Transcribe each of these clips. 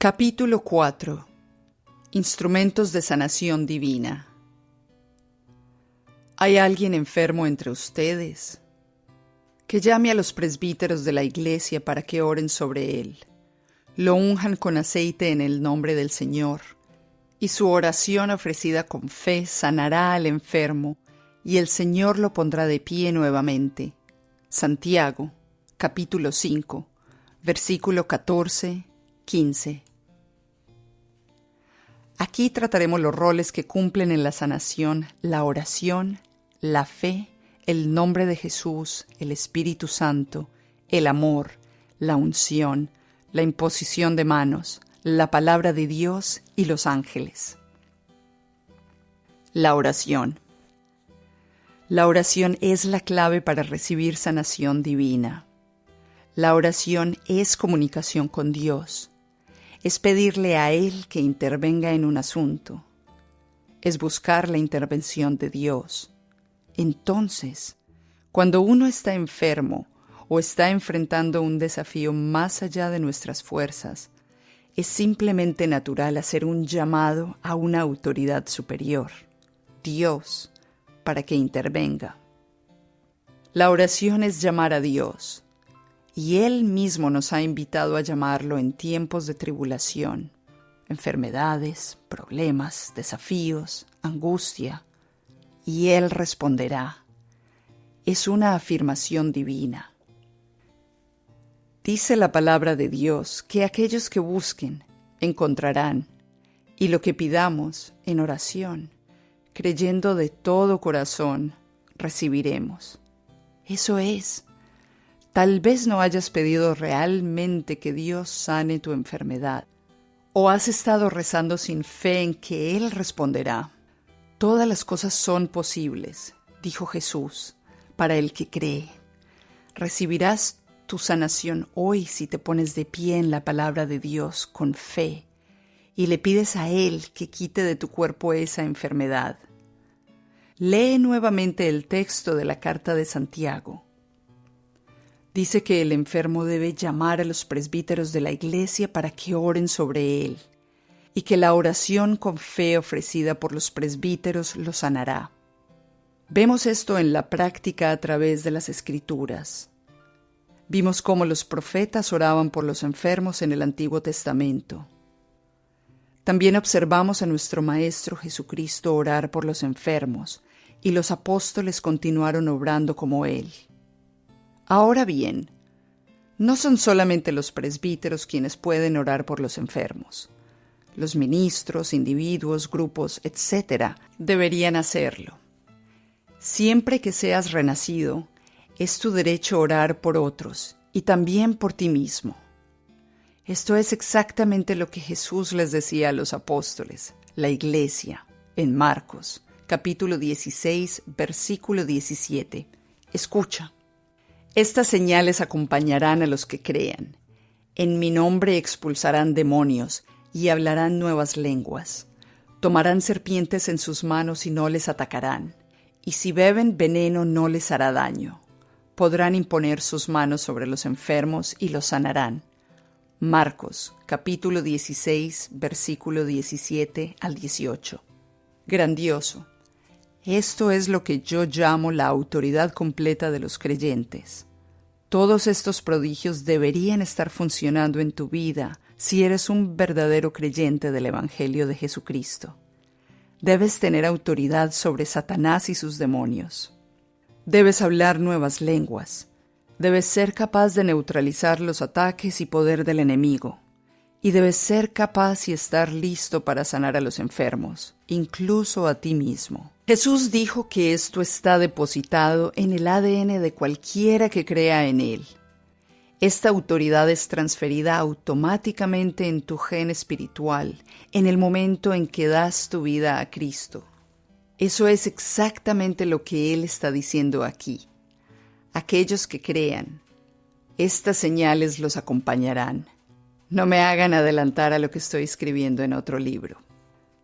Capítulo 4. Instrumentos de sanación divina. ¿Hay alguien enfermo entre ustedes? Que llame a los presbíteros de la iglesia para que oren sobre él. Lo unjan con aceite en el nombre del Señor, y su oración ofrecida con fe sanará al enfermo, y el Señor lo pondrá de pie nuevamente. Santiago, capítulo 5, versículo 14-15. Aquí trataremos los roles que cumplen en la sanación la oración, la fe, el nombre de Jesús, el Espíritu Santo, el amor, la unción, la imposición de manos, la palabra de Dios y los ángeles. La oración. La oración es la clave para recibir sanación divina. La oración es comunicación con Dios. Es pedirle a Él que intervenga en un asunto. Es buscar la intervención de Dios. Entonces, cuando uno está enfermo o está enfrentando un desafío más allá de nuestras fuerzas, es simplemente natural hacer un llamado a una autoridad superior, Dios, para que intervenga. La oración es llamar a Dios. Y Él mismo nos ha invitado a llamarlo en tiempos de tribulación, enfermedades, problemas, desafíos, angustia. Y Él responderá. Es una afirmación divina. Dice la palabra de Dios que aquellos que busquen encontrarán, y lo que pidamos en oración, creyendo de todo corazón, recibiremos. Eso es. Tal vez no hayas pedido realmente que Dios sane tu enfermedad, o has estado rezando sin fe en que Él responderá. Todas las cosas son posibles, dijo Jesús, para el que cree. Recibirás tu sanación hoy si te pones de pie en la palabra de Dios con fe y le pides a Él que quite de tu cuerpo esa enfermedad. Lee nuevamente el texto de la carta de Santiago. Dice que el enfermo debe llamar a los presbíteros de la iglesia para que oren sobre él, y que la oración con fe ofrecida por los presbíteros lo sanará. Vemos esto en la práctica a través de las Escrituras. Vimos cómo los profetas oraban por los enfermos en el Antiguo Testamento. También observamos a nuestro Maestro Jesucristo orar por los enfermos, y los apóstoles continuaron obrando como Él. Ahora bien, no son solamente los presbíteros quienes pueden orar por los enfermos. Los ministros, individuos, grupos, etc., deberían hacerlo. Siempre que seas renacido, es tu derecho orar por otros y también por ti mismo. Esto es exactamente lo que Jesús les decía a los apóstoles, la iglesia, en Marcos, capítulo 16, versículo 17. Escucha. Estas señales acompañarán a los que crean. En mi nombre expulsarán demonios y hablarán nuevas lenguas. Tomarán serpientes en sus manos y no les atacarán. Y si beben veneno no les hará daño. Podrán imponer sus manos sobre los enfermos y los sanarán. Marcos, capítulo 16, versículo 17 al 18. Grandioso. Esto es lo que yo llamo la autoridad completa de los creyentes. Todos estos prodigios deberían estar funcionando en tu vida si eres un verdadero creyente del Evangelio de Jesucristo. Debes tener autoridad sobre Satanás y sus demonios. Debes hablar nuevas lenguas. Debes ser capaz de neutralizar los ataques y poder del enemigo. Y debes ser capaz y estar listo para sanar a los enfermos, incluso a ti mismo. Jesús dijo que esto está depositado en el ADN de cualquiera que crea en Él. Esta autoridad es transferida automáticamente en tu gen espiritual en el momento en que das tu vida a Cristo. Eso es exactamente lo que Él está diciendo aquí. Aquellos que crean, estas señales los acompañarán. No me hagan adelantar a lo que estoy escribiendo en otro libro.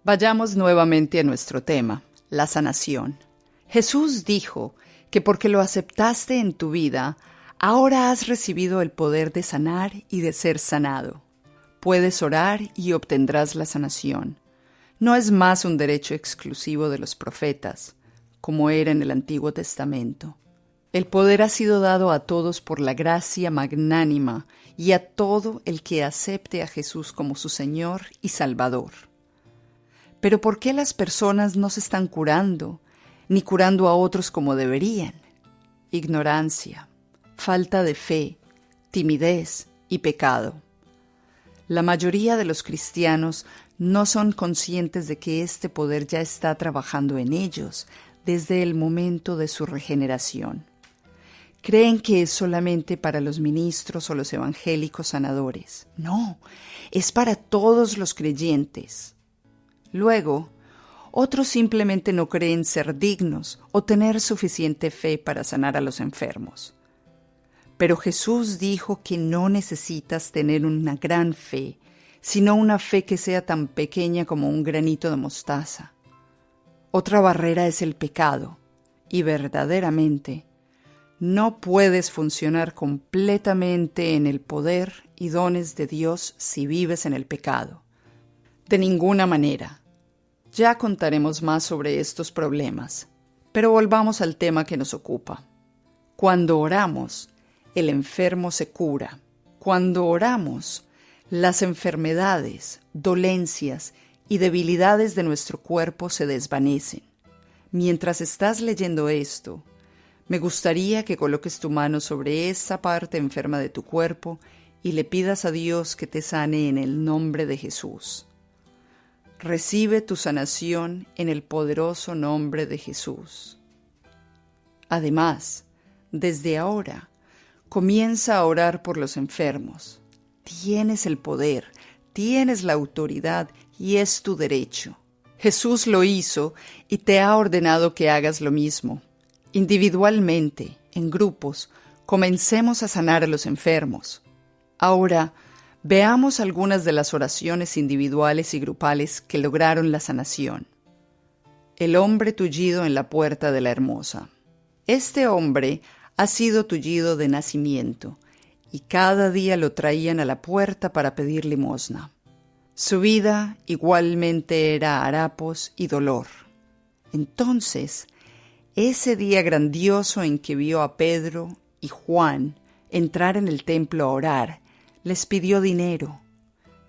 Vayamos nuevamente a nuestro tema, la sanación. Jesús dijo que porque lo aceptaste en tu vida, ahora has recibido el poder de sanar y de ser sanado. puedes orar y obtendrás la sanación. No es más un derecho exclusivo de los profetas, como era en el Antiguo Testamento. El poder ha sido dado a todos por la gracia magnánima y a todo el que acepte a Jesús como su Señor y Salvador. Pero ¿por qué las personas no se están curando, ni curando a otros como deberían? Ignorancia, falta de fe, timidez y pecado. La mayoría de los cristianos no son conscientes de que este poder ya está trabajando en ellos desde el momento de su regeneración. Creen que es solamente para los ministros o los evangélicos sanadores. No, es para todos los creyentes. Luego, otros simplemente no creen ser dignos o tener suficiente fe para sanar a los enfermos. Pero Jesús dijo que no necesitas tener una gran fe, sino una fe que sea tan pequeña como un granito de mostaza. Otra barrera es el pecado, y verdaderamente no puedes funcionar completamente en el poder y dones de Dios si vives en el pecado. De ninguna manera. Ya contaremos más sobre estos problemas, pero volvamos al tema que nos ocupa. Cuando oramos, el enfermo se cura. Cuando oramos, las enfermedades, dolencias y debilidades de nuestro cuerpo se desvanecen. Mientras estás leyendo esto, me gustaría que coloques tu mano sobre esa parte enferma de tu cuerpo y le pidas a Dios que te sane en el nombre de Jesús. Recibe tu sanación en el poderoso nombre de Jesús. Además, desde ahora, comienza a orar por los enfermos. Tienes el poder, tienes la autoridad y es tu derecho. Jesús lo hizo y te ha ordenado que hagas lo mismo. Individualmente, en grupos, comencemos a sanar a los enfermos. Ahora, veamos algunas de las oraciones individuales y grupales que lograron la sanación. El hombre tullido en la puerta de la hermosa. Este hombre ha sido tullido de nacimiento, y cada día lo traían a la puerta para pedir limosna. Su vida igualmente era harapos y dolor. Entonces, ese día grandioso en que vio a Pedro y Juan entrar en el templo a orar, les pidió dinero.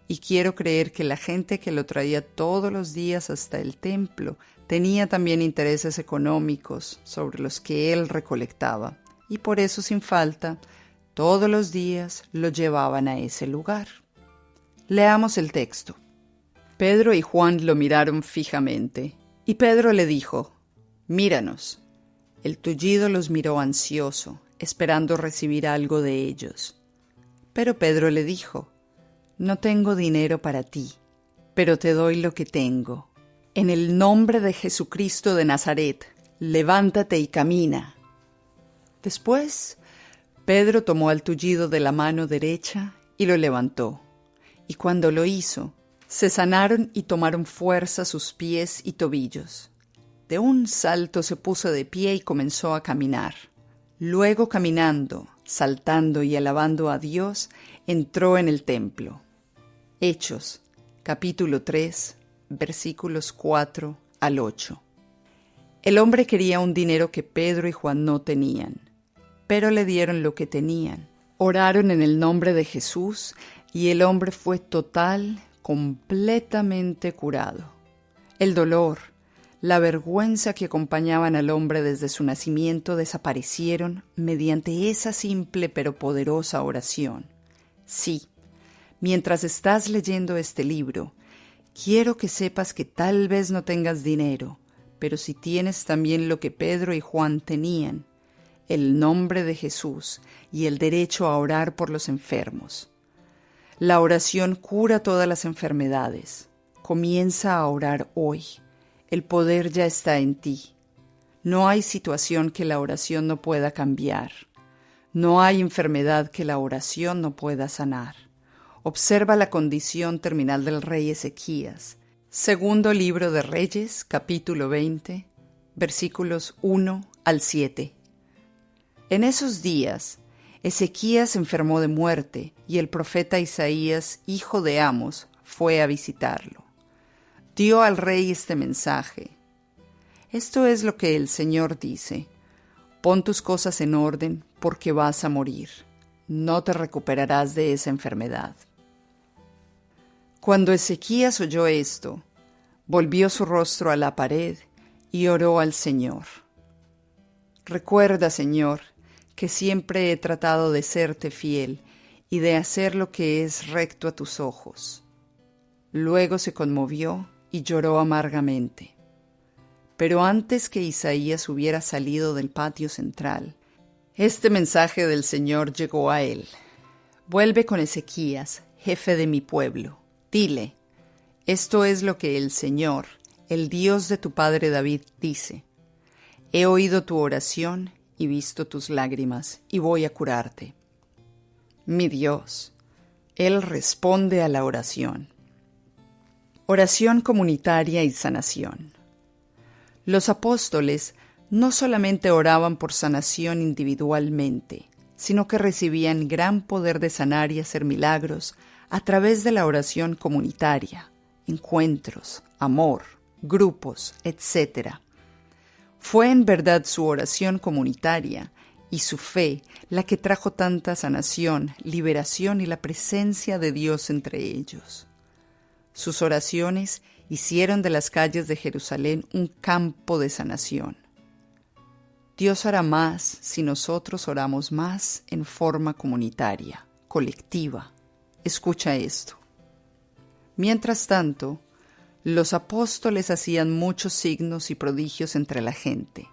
Y quiero creer que la gente que lo traía todos los días hasta el templo tenía también intereses económicos sobre los que él recolectaba, y por eso sin falta, todos los días lo llevaban a ese lugar. Leamos el texto. Pedro y Juan lo miraron fijamente, y Pedro le dijo, «Míranos». El tullido los miró ansioso, esperando recibir algo de ellos. Pero Pedro le dijo, «No tengo dinero para ti, pero te doy lo que tengo. En el nombre de Jesucristo de Nazaret, levántate y camina». Después, Pedro tomó al tullido de la mano derecha y lo levantó. Y cuando lo hizo, se sanaron y tomaron fuerza sus pies y tobillos. De un salto se puso de pie y comenzó a caminar. Luego, caminando, saltando y alabando a Dios, entró en el templo. Hechos, capítulo 3, versículos 4 al 8. El hombre quería un dinero que Pedro y Juan no tenían, pero le dieron lo que tenían. Oraron en el nombre de Jesús y el hombre fue completamente curado. El dolor, la vergüenza que acompañaban al hombre desde su nacimiento desaparecieron mediante esa simple pero poderosa oración. Sí, mientras estás leyendo este libro, quiero que sepas que tal vez no tengas dinero, pero si tienes también lo que Pedro y Juan tenían, el nombre de Jesús y el derecho a orar por los enfermos. La oración cura todas las enfermedades. Comienza a orar hoy. El poder ya está en ti. No hay situación que la oración no pueda cambiar. No hay enfermedad que la oración no pueda sanar. Observa la condición terminal del rey Ezequías. Segundo libro de Reyes, capítulo 20, versículos 1 al 7. En esos días, Ezequías se enfermó de muerte y el profeta Isaías, hijo de Amos, fue a visitarlo. Dio al rey este mensaje: Esto es lo que el Señor dice: Pon tus cosas en orden, porque vas a morir. No te recuperarás de esa enfermedad. Cuando Ezequías oyó esto, volvió su rostro a la pared y oró al Señor. Recuerda, Señor, que siempre he tratado de serte fiel y de hacer lo que es recto a tus ojos. Luego se conmovió y lloró amargamente. Pero antes que Isaías hubiera salido del patio central, este mensaje del Señor llegó a él: Vuelve con Ezequías, jefe de mi pueblo. Dile: Esto es lo que el Señor, el Dios de tu padre David, dice: He oído tu oración y visto tus lágrimas, y voy a curarte. Mi Dios, Él responde a la oración. Oración comunitaria y sanación. Los apóstoles no solamente oraban por sanación individualmente, sino que recibían gran poder de sanar y hacer milagros a través de la oración comunitaria, encuentros, amor, grupos, etc. Fue en verdad su oración comunitaria y su fe la que trajo tanta sanación, liberación y la presencia de Dios entre ellos. Sus oraciones hicieron de las calles de Jerusalén un campo de sanación. Dios hará más si nosotros oramos más en forma comunitaria, colectiva. Escucha esto. Mientras tanto, los apóstoles hacían muchos signos y prodigios entre la gente,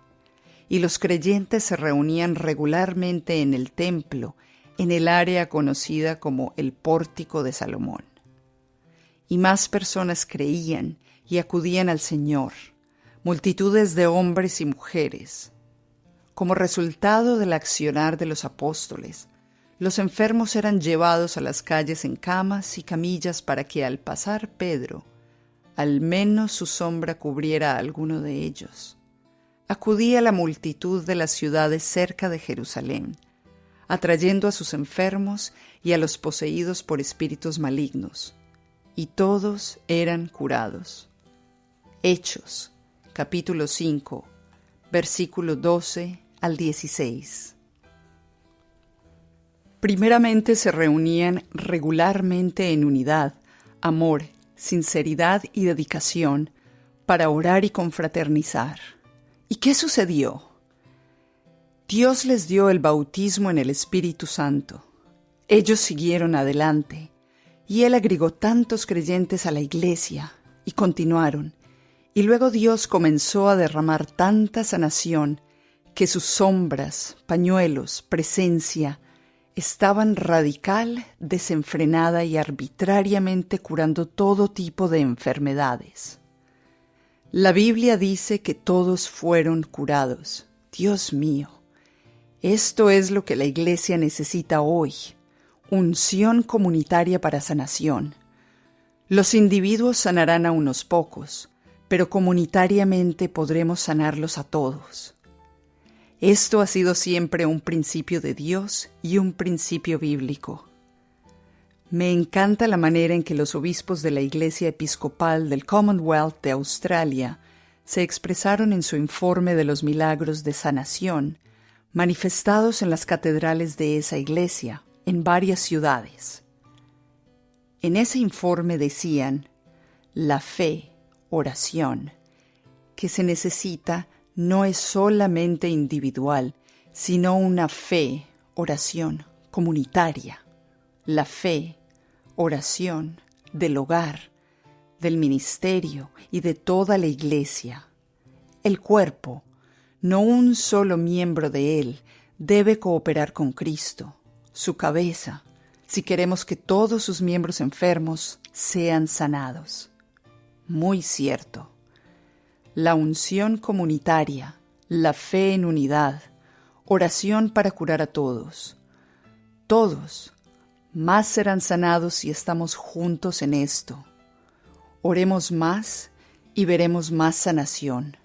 y los creyentes se reunían regularmente en el templo, en el área conocida como el Pórtico de Salomón. Y más personas creían y acudían al Señor, multitudes de hombres y mujeres. Como resultado del accionar de los apóstoles, los enfermos eran llevados a las calles en camas y camillas para que al pasar Pedro, al menos su sombra cubriera a alguno de ellos. Acudía la multitud de las ciudades cerca de Jerusalén, atrayendo a sus enfermos y a los poseídos por espíritus malignos, y todos eran curados. Hechos, capítulo 5, versículo 12 al 16. Primeramente se reunían regularmente en unidad, amor, sinceridad y dedicación para orar y confraternizar. ¿Y qué sucedió? Dios les dio el bautismo en el Espíritu Santo. Ellos siguieron adelante, y Él agregó tantos creyentes a la iglesia, y continuaron, y luego Dios comenzó a derramar tanta sanación que sus sombras, pañuelos, presencia, estaban radical, desenfrenada y arbitrariamente curando todo tipo de enfermedades. La Biblia dice que todos fueron curados. Dios mío, esto es lo que la iglesia necesita hoy: unción comunitaria para sanación. Los individuos sanarán a unos pocos, pero comunitariamente podremos sanarlos a todos. Esto ha sido siempre un principio de Dios y un principio bíblico. Me encanta la manera en que los obispos de la Iglesia Episcopal del Commonwealth de Australia se expresaron en su informe de los milagros de sanación manifestados en las catedrales de esa iglesia en varias ciudades. En ese informe decían: la fe, oración, que se necesita no es solamente individual, sino una fe, oración comunitaria. La fe, oración del hogar, del ministerio y de toda la iglesia. El cuerpo, no un solo miembro de él, debe cooperar con Cristo, su cabeza, si queremos que todos sus miembros enfermos sean sanados. Muy cierto. La unción comunitaria, la fe en unidad, oración para curar a todos. Todos más serán sanados si estamos juntos en esto. Oremos más y veremos más sanación.